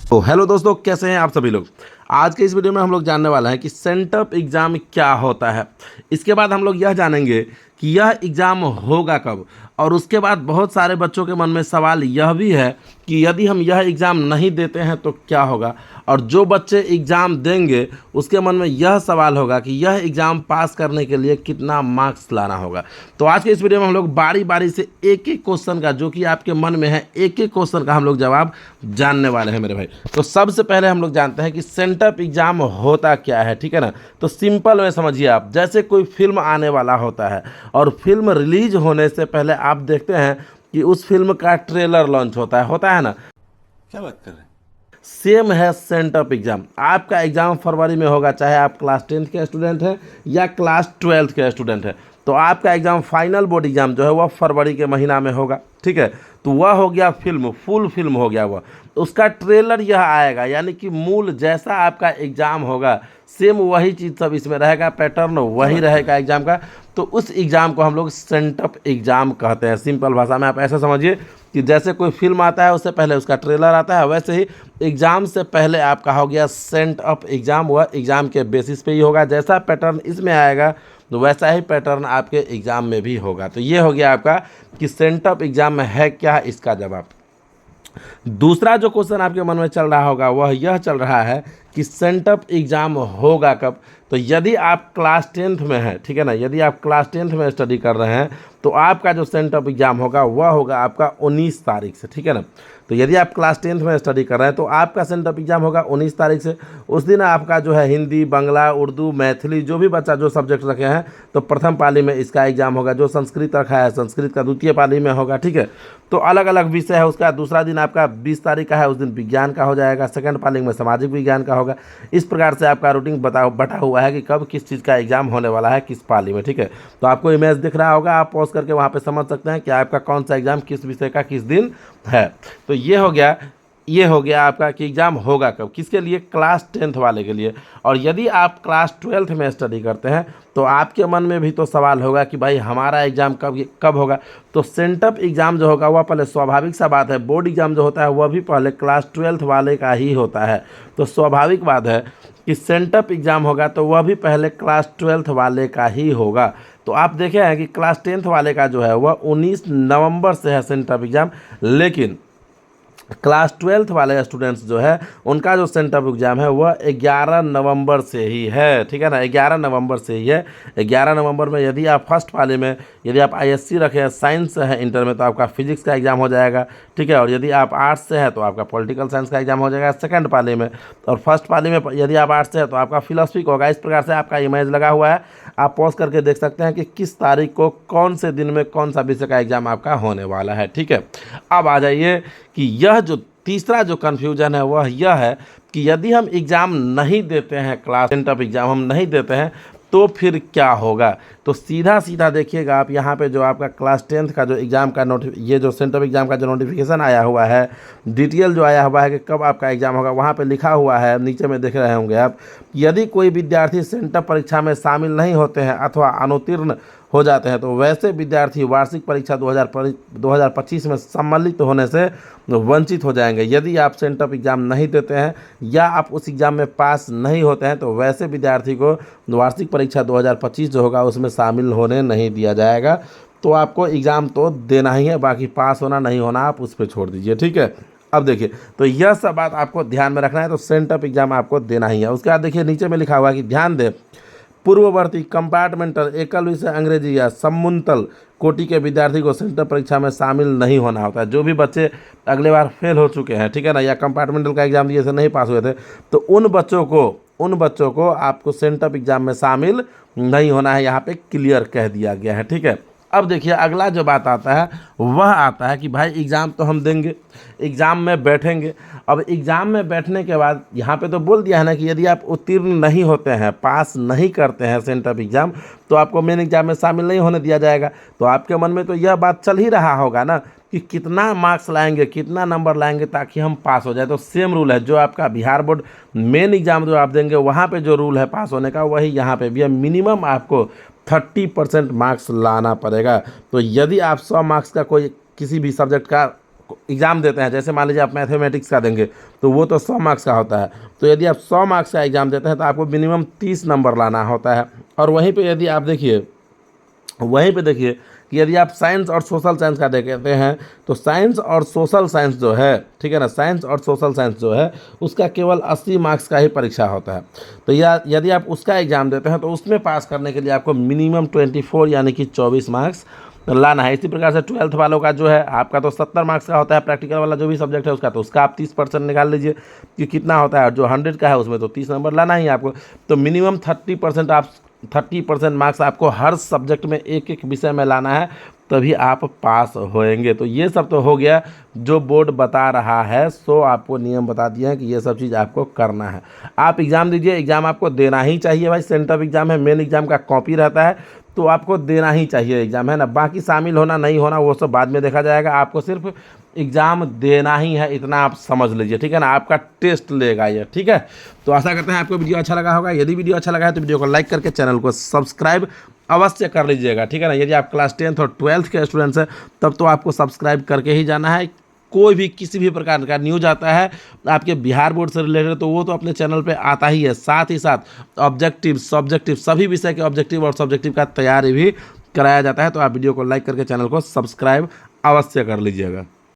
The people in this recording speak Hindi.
तो हेलो दोस्तों, कैसे हैं आप सभी लोग। आज के इस वीडियो में हम लोग जानने वाले हैं कि सेंटअप एग्ज़ाम क्या होता है। इसके बाद हम लोग यह जानेंगे कि यह एग्ज़ाम होगा कब। और उसके बाद बहुत सारे बच्चों के मन में सवाल यह भी है कि यदि हम यह एग्ज़ाम नहीं देते हैं तो क्या होगा। और जो बच्चे एग्ज़ाम देंगे उसके मन में यह सवाल होगा कि यह एग्ज़ाम पास करने के लिए कितना मार्क्स लाना होगा। तो आज के इस वीडियो में हम लोग बारी बारी से एक एक क्वेश्चन का, जो कि आपके मन में है, एक एक क्वेश्चन का हम लोग जवाब जानने वाले हैं मेरे भाई। तो सबसे पहले हम लोग जानते हैं कि सेंटअप एग्ज़ाम होता क्या है, ठीक है ना। तो सिंपल में समझिए आप, जैसे कोई फिल्म आने वाला होता है और फिल्म रिलीज होने से पहले आप देखते हैं कि उस फिल्म का ट्रेलर लॉन्च होता है ना। क्या बात कर रहे हैं। सेम है सेंटअप एग्ज़ाम। आपका एग्ज़ाम फरवरी में होगा, चाहे आप क्लास 10th के स्टूडेंट हैं या क्लास 12th के स्टूडेंट हैं। तो आपका एग्ज़ाम फाइनल बोर्ड एग्ज़ाम जो है वह फरवरी के महीना में होगा, ठीक है। तो वह हो गया फिल्म, फुल फिल्म हो गया वह। उसका ट्रेलर यह आएगा, यानी कि मूल जैसा आपका एग्ज़ाम होगा सेम वही चीज़ सब इसमें रहेगा, पैटर्न वही रहेगा एग्ज़ाम का। तो उस एग्ज़ाम को हम लोग सेंटअप एग्ज़ाम कहते हैं। सिंपल भाषा में आप ऐसा समझिए कि जैसे कोई फिल्म आता है उससे पहले उसका ट्रेलर आता है, वैसे ही एग्ज़ाम से पहले आपका हो गया सेंटअप एग्ज़ाम। वह एग्ज़ाम के बेसिस पे ही होगा, जैसा पैटर्न इसमें आएगा तो वैसा ही पैटर्न आपके एग्ज़ाम में भी होगा। तो ये हो गया आपका कि सेंटअप एग्ज़ाम में है क्या, इसका जवाब। दूसरा जो क्वेश्चन आपके मन में चल रहा होगा वह यह चल रहा है कि सेंटअप एग्ज़ाम होगा कब। तो यदि आप क्लास 10th में हैं, ठीक है ना, यदि आप क्लास 10th में स्टडी कर रहे हैं तो आपका जो सेंटअप एग्ज़ाम होगा वह होगा आपका 19 तारीख से, ठीक है ना। तो यदि आप क्लास 10th में स्टडी कर रहे हैं तो आपका सेंटअप एग्ज़ाम होगा 19 तारीख से। उस दिन आपका जो है हिंदी, बांग्ला, उर्दू, मैथिली, जो भी बच्चा जो सब्जेक्ट रखे हैं तो प्रथम पाली में इसका एग्ज़ाम होगा। जो संस्कृत रखा है संस्कृत का द्वितीय पाली में होगा, ठीक है। तो अलग अलग विषय है उसका। दूसरा दिन आपका 20 तारीख का है, उस दिन विज्ञान का हो जाएगा। सेकंड पाली में सामाजिक विज्ञान का होगा। इस प्रकार से आपका रूटीन बटा हुआ है कि कब किस चीज़ का एग्ज़ाम होने वाला है, किस पाली में, ठीक है। तो आपको इमेज दिख रहा होगा, आप पॉज करके वहाँ पे समझ सकते हैं कि आपका कौन सा एग्ज़ाम किस विषय का किस दिन है। तो ये हो गया आपका कि एग्ज़ाम होगा कब, किसके लिए, क्लास 10th वाले के लिए। और यदि आप क्लास 12th में स्टडी करते हैं तो आपके मन में भी तो सवाल होगा कि भाई हमारा एग्ज़ाम कब होगा। तो सेंटअप एग्ज़ाम जो होगा वह पहले, स्वाभाविक सा बात है, बोर्ड एग्ज़ाम जो होता है वह भी पहले क्लास 12th वाले का ही होता है। तो स्वाभाविक बात है कि सेंटअप एग्ज़ाम होगा तो वह भी पहले क्लास 12th वाले का ही होगा। तो आप देखे हैं कि क्लास 10th वाले का जो है वह 19 नवंबर से है सेंटअप एग्ज़ाम, लेकिन क्लास 12th वाले स्टूडेंट्स जो है उनका जो सेंटअप एग्ज़ाम है वह 11 नवंबर से ही है, ठीक है ना। 11 नवंबर से ही है। 11 नवंबर में यदि आप फर्स्ट पाली में, यदि आप आईएससी रखे हैं, साइंस से है इंटर में, तो आपका फिजिक्स का एग्ज़ाम हो जाएगा, ठीक है। और यदि आप आर्ट्स से है तो आपका पॉलिटिकल साइंस का एग्ज़ाम हो जाएगा सेकंड पाली में। और फर्स्ट पाली में यदि आप आर्ट्स से है तो आपका फिलोसफी का होगा। इस प्रकार से आपका इमेज लगा हुआ है, आप पॉज करके देख सकते हैं कि किस तारीख को कौन से दिन में कौन सा विषय का एग्ज़ाम आपका होने वाला है, ठीक है। अब आ जाइए कि यह जो तीसरा जो कन्फ्यूजन है वह यह है कि यदि हम एग्ज़ाम नहीं देते हैं, क्लास सेंटअप एग्ज़ाम हम नहीं देते हैं तो फिर क्या होगा। तो सीधा सीधा देखिएगा आप, यहाँ पे जो आपका क्लास 10th का जो एग्ज़ाम का ये जो सेंटअप एग्ज़ाम का जो नोटिफिकेशन आया हुआ है, डिटेल जो आया हुआ है कि कब आपका एग्ज़ाम होगा, वहाँ पे लिखा हुआ है, नीचे में देख रहे होंगे आप, यदि कोई विद्यार्थी सेंटअप परीक्षा में शामिल नहीं होते हैं अथवा अनुत्तीर्ण हो जाते हैं तो वैसे विद्यार्थी वार्षिक परीक्षा 2025 में सम्मिलित होने से वंचित हो जाएंगे। यदि आप सेंटअप एग्ज़ाम नहीं देते हैं या आप उस एग्ज़ाम में पास नहीं होते हैं तो वैसे विद्यार्थी को वार्षिक परीक्षा 2025 जो होगा उसमें शामिल होने नहीं दिया जाएगा। तो आपको एग्ज़ाम तो देना ही है, बाकी पास होना नहीं होना आप उस पर छोड़ दीजिए, ठीक है। अब देखिए, तो यह सब बात आपको ध्यान में रखना है। तो सेंटअप एग्ज़ाम आपको देना ही है। उसके बाद देखिए नीचे में लिखा हुआ है कि ध्यान दें, पूर्ववर्ती कंपार्टमेंटल एकल विषय अंग्रेजी या समुन्नतल कोटि के विद्यार्थी को सेंटअप परीक्षा में शामिल नहीं होना होता है। जो भी बच्चे अगले बार फेल हो चुके हैं, ठीक है ना, या कंपार्टमेंटल का एग्ज़ाम दिए से नहीं पास हुए थे, तो उन बच्चों को आपको सेंटअप एग्ज़ाम में शामिल नहीं होना है, यहाँ पे क्लियर कह दिया गया है, ठीक है। अब देखिए अगला जो बात आता है वह आता है कि भाई एग्ज़ाम तो हम देंगे, एग्ज़ाम में बैठेंगे। अब एग्ज़ाम में बैठने के बाद यहाँ पे तो बोल दिया है ना कि यदि आप उत्तीर्ण नहीं होते हैं, पास नहीं करते हैं सेंटअप एग्ज़ाम, तो आपको मेन एग्ज़ाम में शामिल नहीं होने दिया जाएगा। तो आपके मन में तो यह बात चल ही रहा होगा ना कि कितना मार्क्स लाएंगे, कितना नंबर लाएंगे ताकि हम पास हो जाए। तो सेम रूल है, जो आपका बिहार बोर्ड मेन एग्ज़ाम जो आप देंगे वहाँ पर जो रूल है पास होने का, वही यहाँ पर भी है। मिनिमम आपको 30% मार्क्स लाना पड़ेगा। तो यदि आप 100 मार्क्स का कोई किसी भी सब्जेक्ट का एग्ज़ाम देते हैं, जैसे मान लीजिए आप मैथमेटिक्स का देंगे तो वो तो 100 मार्क्स का होता है, तो यदि आप 100 मार्क्स का एग्ज़ाम देते हैं तो आपको मिनिमम 30 नंबर लाना होता है। और वहीं पे यदि आप देखिए, वहीं पे देखिए कि यदि आप साइंस और सोशल साइंस का देखते हैं तो साइंस और सोशल साइंस जो है, ठीक है ना, साइंस और सोशल साइंस जो है उसका केवल 80 मार्क्स का ही परीक्षा होता है। तो यदि आप उसका एग्ज़ाम देते हैं तो उसमें पास करने के लिए आपको मिनिमम 24 यानी कि 24 मार्क्स लाना है। इसी प्रकार से 12th वालों का जो है आपका तो 70 मार्क्स का होता है, प्रैक्टिकल वाला जो भी सब्जेक्ट है उसका, तो उसका आप 30% निकाल लीजिए कि कितना होता है, और जो 100 का है उसमें तो 30 नंबर लाना ही आपको। तो मिनिमम 30% मार्क्स आपको हर सब्जेक्ट में एक एक विषय में लाना है, तभी आप पास होएंगे। तो ये सब तो हो गया जो बोर्ड बता रहा है, सो आपको नियम बता दिया है कि ये सब चीज़ आपको करना है। आप एग्ज़ाम दीजिए, एग्ज़ाम आपको देना ही चाहिए भाई, सेंटर एग्ज़ाम है, मेन एग्ज़ाम का कॉपी रहता है, तो आपको देना ही चाहिए एग्ज़ाम, है ना। बाकी शामिल होना नहीं होना वो सब बाद में देखा जाएगा, आपको सिर्फ एग्ज़ाम देना ही है, इतना आप समझ लीजिए, ठीक है ना। आपका टेस्ट लेगा ये, ठीक है। तो आशा करते हैं आपको वीडियो अच्छा लगा होगा। यदि वीडियो अच्छा लगा है तो वीडियो को लाइक करके चैनल को सब्सक्राइब अवश्य कर लीजिएगा, ठीक है ना। यदि आप क्लास 10th और 12th के स्टूडेंट्स हैं तब तो आपको सब्सक्राइब करके ही जाना है। कोई भी किसी भी प्रकार का न्यूज़ आता है आपके बिहार बोर्ड से रिलेटेड तो वो तो अपने चैनल पे आता ही है, साथ ही साथ ऑब्जेक्टिव सब्जेक्टिव सभी विषय के ऑब्जेक्टिव और सब्जेक्टिव का तैयारी भी कराया जाता है। तो आप वीडियो को लाइक करके चैनल को सब्सक्राइब अवश्य कर लीजिएगा।